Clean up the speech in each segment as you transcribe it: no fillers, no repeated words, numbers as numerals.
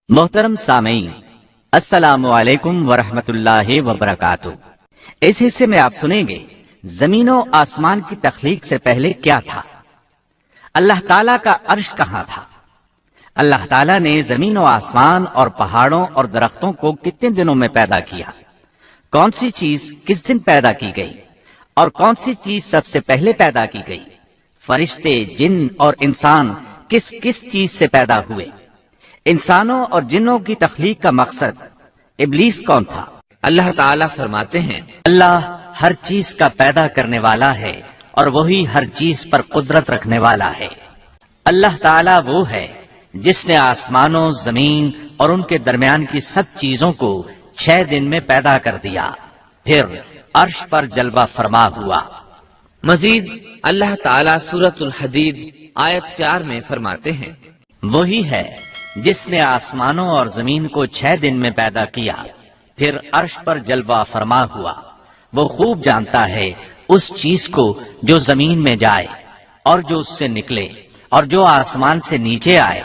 محترم سامعین، السلام علیکم ورحمۃ اللہ وبرکاتہ۔ اس حصے میں آپ سنیں گے زمین و آسمان کی تخلیق سے پہلے کیا تھا، اللہ تعالیٰ کا عرش کہاں تھا، اللہ تعالیٰ نے زمین و آسمان اور پہاڑوں اور درختوں کو کتنے دنوں میں پیدا کیا، کون سی چیز کس دن پیدا کی گئی اور کون سی چیز سب سے پہلے پیدا کی گئی، فرشتے، جن اور انسان کس کس چیز سے پیدا ہوئے، انسانوں اور جنوں کی تخلیق کا مقصد، ابلیس کون تھا۔ اللہ تعالیٰ فرماتے ہیں، اللہ ہر چیز کا پیدا کرنے والا ہے اور وہی ہر چیز پر قدرت رکھنے والا ہے۔ اللہ تعالیٰ وہ ہے جس نے آسمانوں، زمین اور ان کے درمیان کی سب چیزوں کو 6 دن میں پیدا کر دیا، پھر عرش پر جلوہ فرما ہوا۔ مزید اللہ تعالیٰ سورۃ الحدید آیت 4 میں فرماتے ہیں، وہی ہے جس نے آسمانوں اور زمین کو 6 دن میں پیدا کیا، پھر عرش پر جلوہ فرما ہوا۔ وہ خوب جانتا ہے اس چیز کو جو زمین میں جائے اور جو اس سے نکلے اور جو آسمان سے نیچے آئے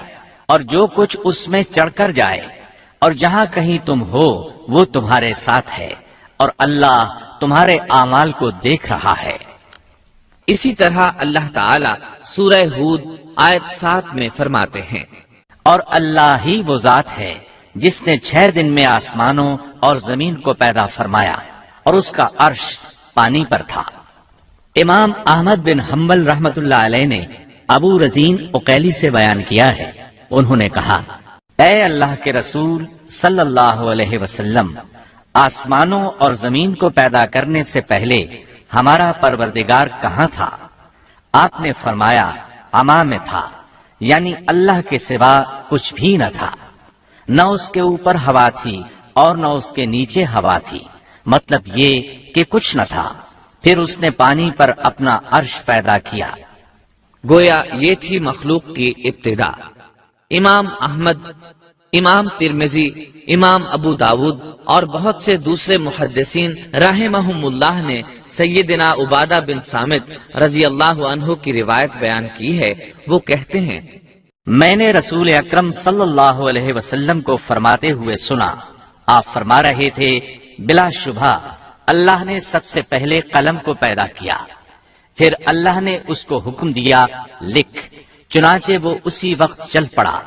اور جو کچھ اس میں چڑھ کر جائے، اور جہاں کہیں تم ہو وہ تمہارے ساتھ ہے، اور اللہ تمہارے اعمال کو دیکھ رہا ہے۔ اسی طرح اللہ تعالیٰ سورہ ہود آیت 7 میں فرماتے ہیں، اور اللہ ہی وہ ذات ہے جس نے 6 دن میں آسمانوں اور زمین کو پیدا فرمایا اور اس کا عرش پانی پر تھا۔ امام احمد بن حنبل رحمت اللہ علیہ نے ابو رزین عقیلی سے بیان کیا ہے، انہوں نے کہا، اے اللہ کے رسول صلی اللہ علیہ وسلم، آسمانوں اور زمین کو پیدا کرنے سے پہلے ہمارا پروردگار کہاں تھا؟ آپ نے فرمایا، عما میں تھا، یعنی اللہ کے سوا کچھ بھی نہ تھا، نہ اس کے اوپر ہوا تھی اور نہ اس کے نیچے ہوا تھی، مطلب یہ کہ کچھ نہ تھا، پھر اس نے پانی پر اپنا عرش پیدا کیا۔ گویا یہ تھی مخلوق کی ابتدا۔ امام احمد، امام ترمذی، امام ابو داود اور بہت سے دوسرے محدثین رحمہم اللہ نے سیدنا عبادہ بن صامت رضی اللہ عنہ کی روایت بیان کی ہے۔ وہ کہتے ہیں، میں نے رسول اکرم صلی اللہ علیہ وسلم کو فرماتے ہوئے سنا، آپ فرما رہے تھے، بلا شبہ اللہ نے سب سے پہلے قلم کو پیدا کیا، پھر اللہ نے اس کو حکم دیا، لکھ، چنانچہ وہ اسی وقت چل پڑا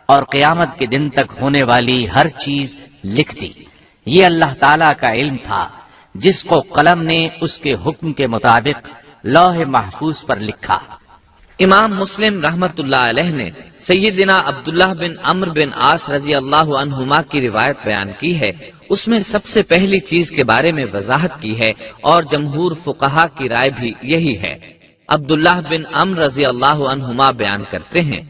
اور قیامت کے دن تک ہونے والی ہر چیز لکھ دی۔ یہ اللہ تعالیٰ کا علم تھا جس کو قلم نے اس کے حکم کے مطابق لوح محفوظ پر لکھا۔ امام مسلم رحمت اللہ علیہ نے سیدنا عبداللہ بن عمرو بن عاص رضی اللہ عنہما کی روایت بیان کی ہے، اس میں سب سے پہلی چیز کے بارے میں وضاحت کی ہے اور جمہور فقہا کی رائے بھی یہی ہے۔ عبداللہ بن عمرو رضی اللہ عنہما بیان کرتے ہیں،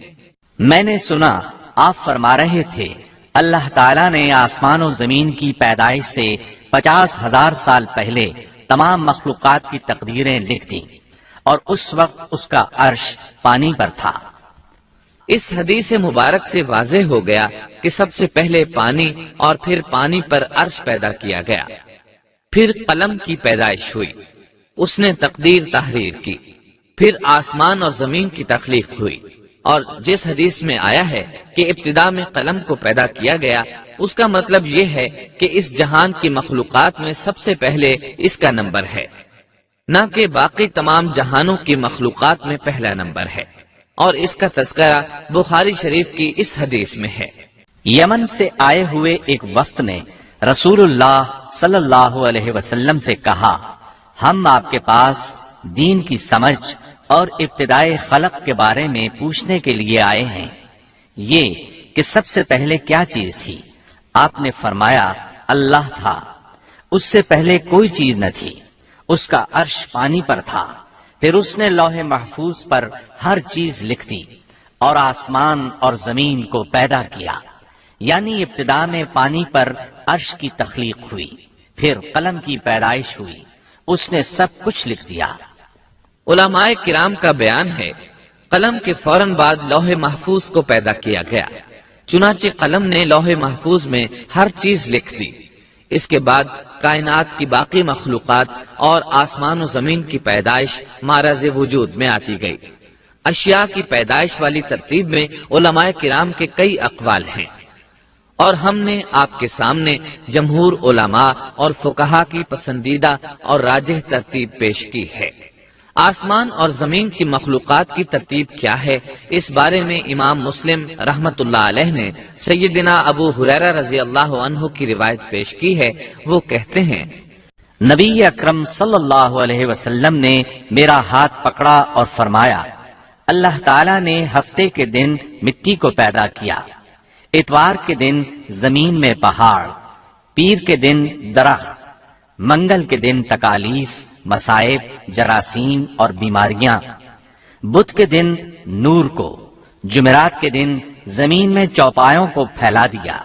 میں نے سنا آپ فرما رہے تھے، اللہ تعالیٰ نے آسمان و زمین کی پیدائش سے 50,000 سال پہلے تمام مخلوقات کی تقدیریں لکھ دیں، اور اس وقت اس کا عرش پانی پر تھا۔ اس حدیث مبارک سے واضح ہو گیا کہ سب سے پہلے پانی اور پھر پانی پر عرش پیدا کیا گیا، پھر قلم کی پیدائش ہوئی، اس نے تقدیر تحریر کی، پھر آسمان اور زمین کی تخلیق ہوئی، اور جس حدیث میں آیا ہے کہ ابتدا میں قلم کو پیدا کیا گیا، اس کا مطلب یہ ہے کہ اس جہان کی مخلوقات میں سب سے پہلے اس کا نمبر ہے، نہ کہ باقی تمام جہانوں کی مخلوقات میں پہلا نمبر ہے، اور اس کا تذکرہ بخاری شریف کی اس حدیث میں ہے۔ یمن سے آئے ہوئے ایک وفد نے رسول اللہ صلی اللہ علیہ وسلم سے کہا، ہم آپ کے پاس دین کی سمجھ اور ابتدائے خلق کے بارے میں پوچھنے کے لیے آئے ہیں، یہ کہ سب سے پہلے کیا چیز تھی؟ آپ نے فرمایا، اللہ تھا، اس سے پہلے کوئی چیز نہ تھی، اس کا عرش پانی پر تھا، پھر اس نے لوح محفوظ پر ہر چیز لکھ دی اور آسمان اور زمین کو پیدا کیا، یعنی ابتدا میں پانی پر عرش کی تخلیق ہوئی، پھر قلم کی پیدائش ہوئی، اس نے سب کچھ لکھ دیا۔ علماء کرام کا بیان ہے، قلم کے فوراً بعد لوح محفوظ کو پیدا کیا گیا، چنانچہ قلم نے لوح محفوظ میں ہر چیز لکھ دی۔ اس کے بعد کائنات کی باقی مخلوقات اور آسمان و زمین کی پیدائش معرض وجود میں آتی گئی۔ اشیاء کی پیدائش والی ترتیب میں علماء کرام کے کئی اقوال ہیں۔ اور ہم نے آپ کے سامنے جمہور علماء اور فقہا کی پسندیدہ اور راجح ترتیب پیش کی ہے۔ آسمان اور زمین کی مخلوقات کی ترتیب کیا ہے، اس بارے میں امام مسلم رحمت اللہ علیہ نے سیدنا ابو ہریرہ رضی اللہ عنہ کی روایت پیش کی ہے۔ وہ کہتے ہیں، نبی اکرم صلی اللہ علیہ وسلم نے میرا ہاتھ پکڑا اور فرمایا، اللہ تعالیٰ نے ہفتے کے دن مٹی کو پیدا کیا، اتوار کے دن زمین میں پہاڑ، پیر کے دن درخت، منگل کے دن تکالیف، مصائب، جراثیم اور بیماریاں، بدھ کے دن نور کو، جمعرات کے دن زمین میں چوپایوں کو پھیلا دیا،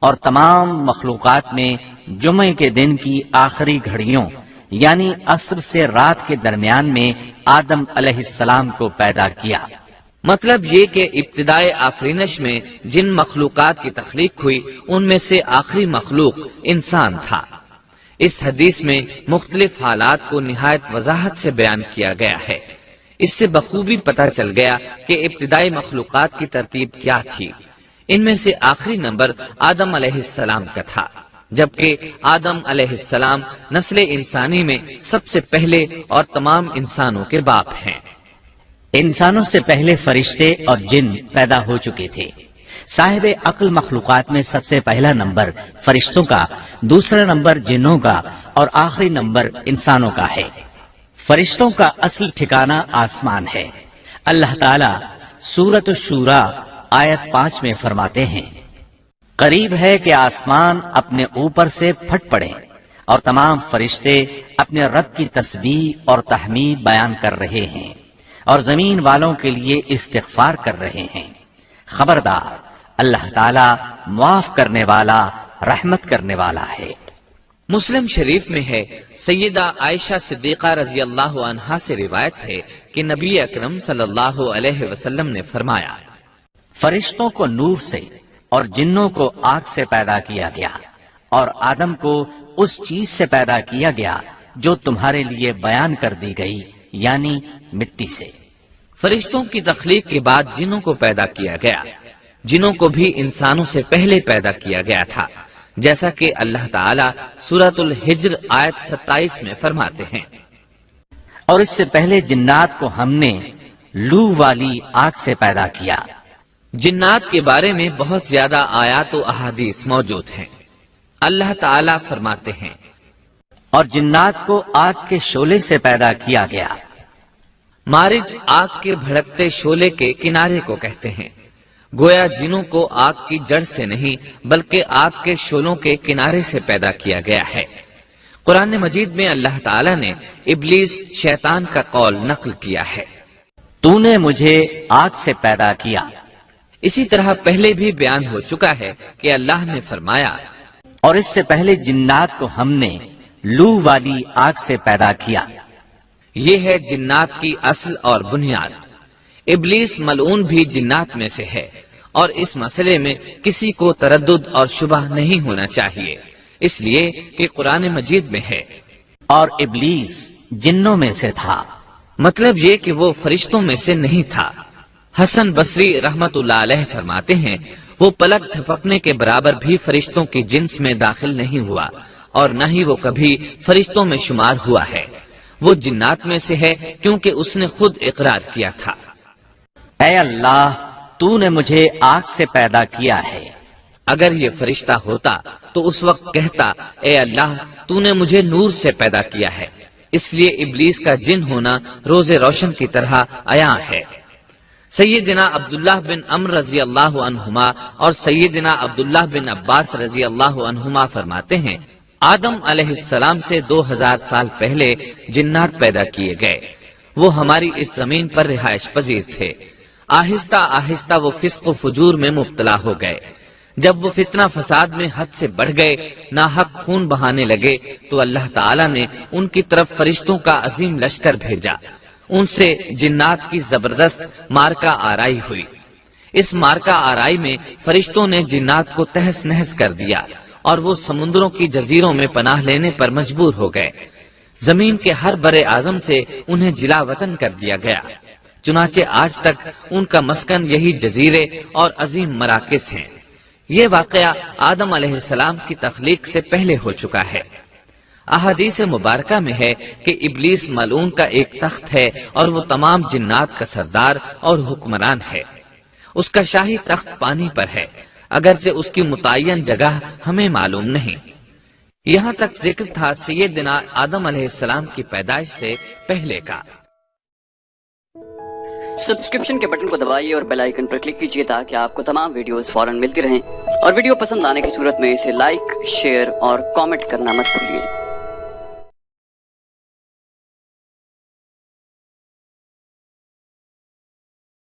اور تمام مخلوقات میں جمعے کے دن کی آخری گھڑیوں یعنی عصر سے رات کے درمیان میں آدم علیہ السلام کو پیدا کیا۔ مطلب یہ کہ ابتدائے آفرینش میں جن مخلوقات کی تخلیق ہوئی ان میں سے آخری مخلوق انسان تھا۔ اس حدیث میں مختلف حالات کو نہایت وضاحت سے بیان کیا گیا ہے۔ اس سے بخوبی پتہ چل گیا کہ ابتدائی مخلوقات کی ترتیب کیا تھی۔ ان میں سے آخری نمبر آدم علیہ السلام کا تھا، جبکہ آدم علیہ السلام نسل انسانی میں سب سے پہلے اور تمام انسانوں کے باپ ہیں۔ انسانوں سے پہلے فرشتے اور جن پیدا ہو چکے تھے۔ صاحب عقل مخلوقات میں سب سے پہلا نمبر فرشتوں کا، دوسرا نمبر جنوں کا اور آخری نمبر انسانوں کا ہے۔ فرشتوں کا اصل ٹھکانہ آسمان ہے۔ اللہ تعالی سورۃ الشورى آیت 5 میں فرماتے ہیں، قریب ہے کہ آسمان اپنے اوپر سے پھٹ پڑے اور تمام فرشتے اپنے رب کی تسبیح اور تحمید بیان کر رہے ہیں اور زمین والوں کے لیے استغفار کر رہے ہیں۔ خبردار، اللہ تعالی معاف کرنے والا، رحمت کرنے والا ہے۔ مسلم شریف میں ہے، سیدہ عائشہ صدیقہ رضی اللہ عنہا سے روایت ہے کہ نبی اکرم صلی اللہ علیہ وسلم نے فرمایا، فرشتوں کو نور سے اور جنوں کو آگ سے پیدا کیا گیا، اور آدم کو اس چیز سے پیدا کیا گیا جو تمہارے لیے بیان کر دی گئی، یعنی مٹی سے۔ فرشتوں کی تخلیق کے بعد جنوں کو پیدا کیا گیا۔ جنوں کو بھی انسانوں سے پہلے پیدا کیا گیا تھا، جیسا کہ اللہ تعالیٰ سورۃ الحجر آیت 27 میں فرماتے ہیں، اور اس سے پہلے جنات کو ہم نے لو والی آگ سے پیدا کیا۔ جنات کے بارے میں بہت زیادہ آیات و احادیث موجود ہیں۔ اللہ تعالیٰ فرماتے ہیں، اور جنات کو آگ کے شعلے سے پیدا کیا گیا۔ مارج آگ کے بھڑکتے شعلے کے کنارے کو کہتے ہیں۔ گویا جنوں کو آگ کی جڑ سے نہیں بلکہ آگ کے شعلوں کے کنارے سے پیدا کیا گیا ہے۔ قرآن مجید میں اللہ تعالیٰ نے ابلیس شیطان کا قول نقل کیا ہے، تو نے مجھے آگ سے پیدا کیا۔ اسی طرح پہلے بھی بیان ہو چکا ہے کہ اللہ نے فرمایا، اور اس سے پہلے جنات کو ہم نے لو والی آگ سے پیدا کیا۔ یہ ہے جنات کی اصل اور بنیاد۔ ابلیس ملعون بھی جنات میں سے ہے، اور اس مسئلے میں کسی کو تردد اور شبہ نہیں ہونا چاہیے، اس لیے کہ قرآن مجید میں ہے، اور ابلیس جنوں میں سے تھا۔ مطلب یہ کہ وہ فرشتوں میں سے نہیں تھا۔ حسن بصری رحمت اللہ علیہ فرماتے ہیں، وہ پلک جھپکنے کے برابر بھی فرشتوں کی جنس میں داخل نہیں ہوا، اور نہ ہی وہ کبھی فرشتوں میں شمار ہوا ہے۔ وہ جنات میں سے ہے کیونکہ اس نے خود اقرار کیا تھا، اے اللہ، تو نے مجھے آگ سے پیدا کیا ہے۔ اگر یہ فرشتہ ہوتا تو اس وقت کہتا، اے اللہ، تو نے مجھے نور سے پیدا کیا ہے۔ اس لیے ابلیس کا جن ہونا روز روشن کی طرح عیاں ہے۔ سیدنا عبداللہ بن عمرو رضی اللہ عنہما اور سیدنا عبداللہ بن عباس رضی اللہ عنہما فرماتے ہیں، آدم علیہ السلام سے 2000 سال پہلے جنات پیدا کیے گئے۔ وہ ہماری اس زمین پر رہائش پذیر تھے۔ آہستہ آہستہ وہ فسق و فجور میں مبتلا ہو گئے۔ جب وہ فتنہ فساد میں حد سے بڑھ گئے، ناحق خون بہانے لگے، تو اللہ تعالیٰ نے ان کی طرف فرشتوں کا عظیم لشکر بھیجا۔ ان سے جنات کی زبردست مارکہ آرائی ہوئی۔ اس مارکہ آرائی میں فرشتوں نے جنات کو تہس نہس کر دیا، اور وہ سمندروں کی جزیروں میں پناہ لینے پر مجبور ہو گئے۔ زمین کے ہر بر اعظم سے انہیں جلا وطن کر دیا گیا۔ چنانچہ آج تک ان کا مسکن یہی جزیرے اور عظیم مراکز ہیں۔ یہ واقعہ آدم علیہ السلام کی تخلیق سے پہلے ہو چکا ہے۔ احادیث مبارکہ میں ہے کہ ابلیس ملعون کا ایک تخت ہے اور وہ تمام جنات کا سردار اور حکمران ہے۔ اس کا شاہی تخت پانی پر ہے، اگرچہ اس کی متعین جگہ ہمیں معلوم نہیں۔ یہاں تک ذکر تھا سیدنا آدم علیہ السلام کی پیدائش سے پہلے کا۔ سبسکرپشن کے بٹن کو دبائیے اور بیل آئیکن پر کلک کیجیے تاکہ آپ کو تمام ویڈیوز فوراً ملتی رہیں، اور ویڈیو پسند آنے کی صورت میں اسے لائک، شیئر اور کامنٹ کرنا مت بھولیے۔